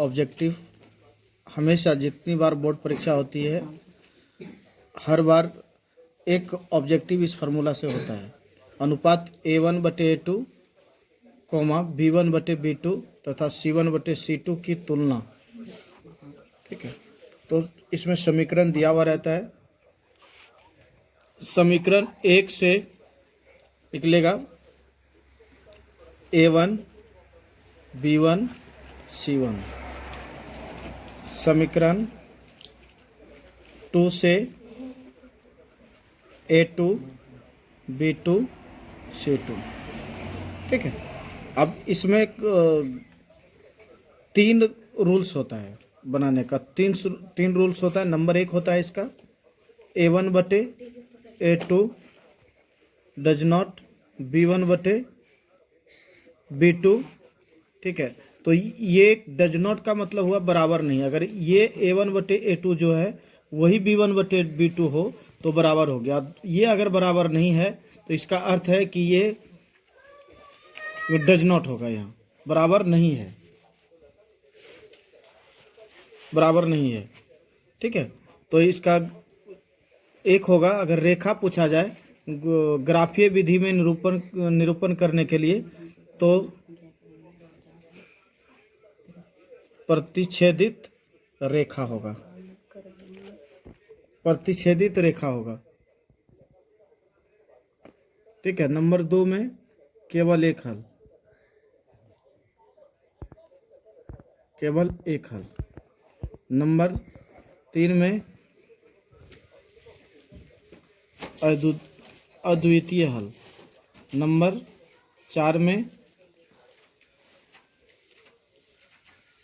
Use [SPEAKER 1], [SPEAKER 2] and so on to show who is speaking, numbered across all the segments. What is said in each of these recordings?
[SPEAKER 1] Objective हमेशा जितनी बार board परीक्षा होती है हर बार एक ऑब्जेक्टिव इस फार्मूला से होता है, अनुपात A1/A2, B1/B2 तथा C1/C2 की तुलना। ठीक है, तो इसमें समीकरण दिया हुआ रहता है। समीकरण 1 से निकलेगा A1 B1 C1। समीकरण 2 से A2 B2 C2। ठीक है, अब इसमें तीन रूल्स होता है बनाने का, तीन रूल्स होता है। नंबर 1 होता है इसका A1/A2 डज नॉट B1/B2। ठीक है, तो ये डज नॉट का मतलब हुआ बराबर नहीं। अगर ये A1/A2 जो है वही B1/B2 हो तो बराबर हो गया। ये अगर बराबर नहीं है तो इसका अर्थ है कि ये डज नॉट होगा, यहाँ बराबर नहीं है, बराबर नहीं है। ठीक है, तो इसका एक होगा, अगर रेखा पूछा जाए ग्राफीय विधि में निरूपण करने के लिए तो प्रतिच्छेदित रेखा होगा, प्रतिच्छेदित रेखा होगा। ठीक है, नंबर 2 में केवल एक हल, केवल एक हल। नंबर 3 में अद्वितीय हल। नंबर 4 में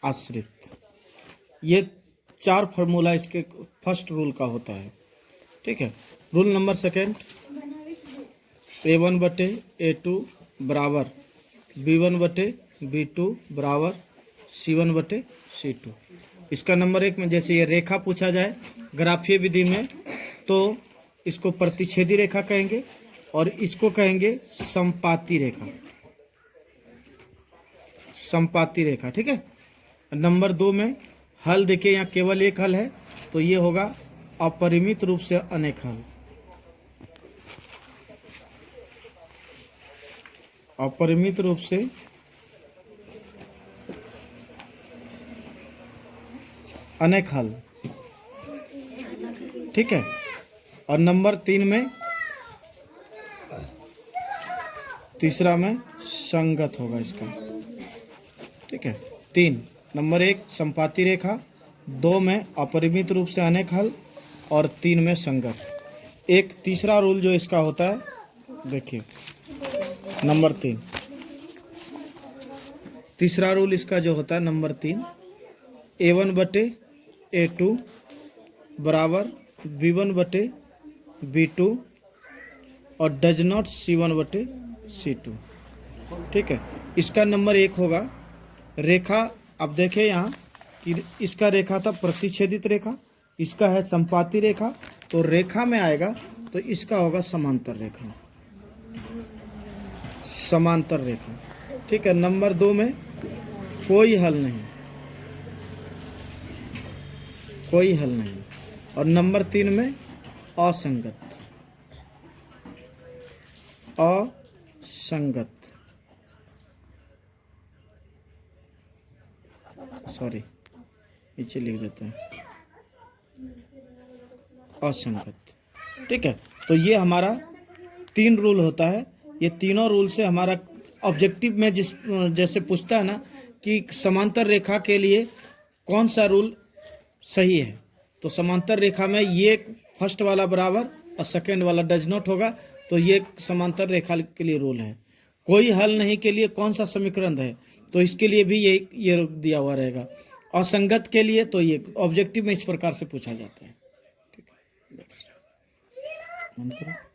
[SPEAKER 1] आश्रित। ये 4 फार्मूला इसके फर्स्ट रूल का होता है। ठीक है, रूल नंबर 2 A1/A2 बराबर B1/B2 बराबर C1/C2। इसका नंबर 1 में जैसे ये रेखा पूछा जाए ग्राफीय विधि में तो इसको प्रतिच्छेदी रेखा कहेंगे और इसको कहेंगे संपाती रेखा, संपाती रेखा। ठीक है, नंबर 2 में हल देखिए, यहाँ केवल एक हल है तो ये होगा अपरिमित रूप से अनेक हल, अपरिमित रूप से अनेक हल। ठीक है, और नंबर 3 में, तीसरा में संगत होगा इसका। ठीक है, 3 नंबर 1 संपाती रेखा, 2 में अपरिमित रूप से अनेक हल और 3 में संगत। एक तीसरा रूल जो इसका होता है देखिए नंबर 3, तीसरा रूल इसका जो होता है नंबर 3 A1/A2 बराबर B1/B2 और डज नॉट C1/C2। ठीक है, इसका नंबर 1 होगा रेखा। अब देखें यहाँ कि इसका रेखा था प्रतिच्छेदित रेखा, इसका है संपाती रेखा, तो रेखा में आएगा तो इसका होगा समांतर रेखा, समांतर रेखा। ठीक है, नंबर 2 में कोई हल नहीं, कोई हल नहीं। और नंबर 3 में असंगत, असंगत, सॉरी नीचे लिख देते हैं असंगत। ठीक है, तो ये हमारा 3 रूल होता है। ये तीनों रूल से हमारा ऑब्जेक्टिव में जैसे पूछता है ना कि समांतर रेखा के लिए कौन सा रूल सही है, तो समांतर रेखा में ये फर्स्ट वाला बराबर और सेकेंड वाला डज नॉट होगा, तो ये समांतर रेखा के लिए रूल है। कोई हल नहीं के लिए कौन सा समीकरण है, तो इसके लिए भी ये दिया हुआ रहेगा। असंगत के लिए तो ये ऑब्जेक्टिव में इस प्रकार से पूछा जाता है। ठीक है,